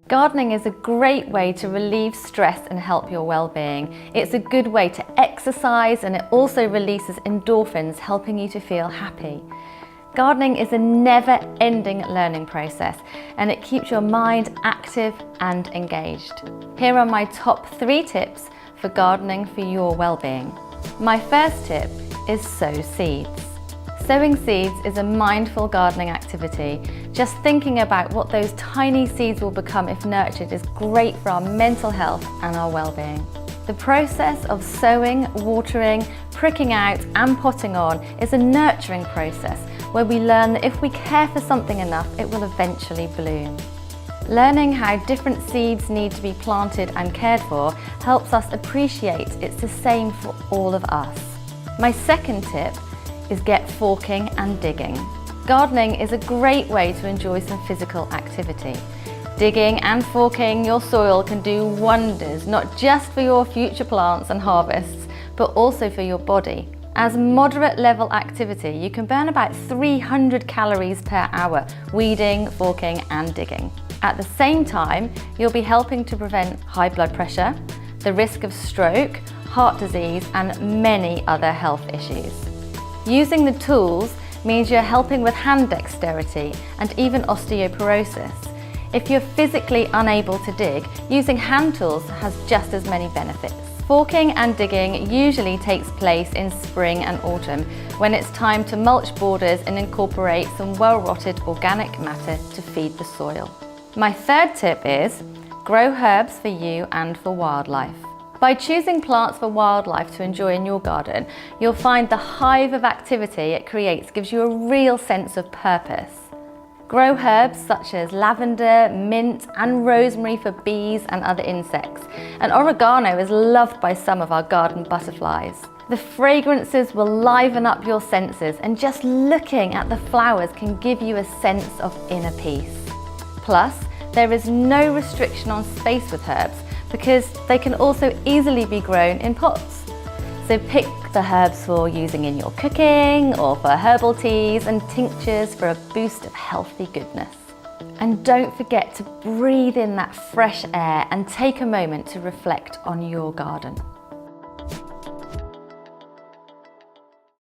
Gardening is a great way to relieve stress and help your well-being. It's a good way to exercise, and it also releases endorphins, helping you to feel happy. Gardening is a never-ending learning process, and it keeps your mind active and engaged. Here are my top 3 tips for gardening for your well-being. My first tip is sow seeds. Sowing seeds is a mindful gardening activity. Just thinking about what those tiny seeds will become if nurtured is great for our mental health and our well-being. The process of sowing, watering, pricking out and potting on is a nurturing process where we learn that if we care for something enough, it will eventually bloom. Learning how different seeds need to be planted and cared for helps us appreciate it's the same for all of us. My second tip is get forking and digging. Gardening is a great way to enjoy some physical activity. Digging and forking your soil can do wonders, not just for your future plants and harvests, but also for your body. As moderate level activity, you can burn about 300 calories per hour weeding, forking and digging. At the same time, you'll be helping to prevent high blood pressure, the risk of stroke, heart disease and many other health issues. Using the tools means you're helping with hand dexterity and even osteoporosis. If you're physically unable to dig, using hand tools has just as many benefits. Forking and digging usually takes place in spring and autumn when it's time to mulch borders and incorporate some well-rotted organic matter to feed the soil. My third tip is grow herbs for you and for wildlife. By choosing plants for wildlife to enjoy in your garden, you'll find the hive of activity it creates gives you a real sense of purpose. Grow herbs such as lavender, mint and rosemary for bees and other insects. And oregano is loved by some of our garden butterflies. The fragrances will liven up your senses, and just looking at the flowers can give you a sense of inner peace. Plus, there is no restriction on space with herbs because they can also easily be grown in pots. So pick the herbs for using in your cooking or for herbal teas and tinctures for a boost of healthy goodness. And don't forget to breathe in that fresh air and take a moment to reflect on your garden.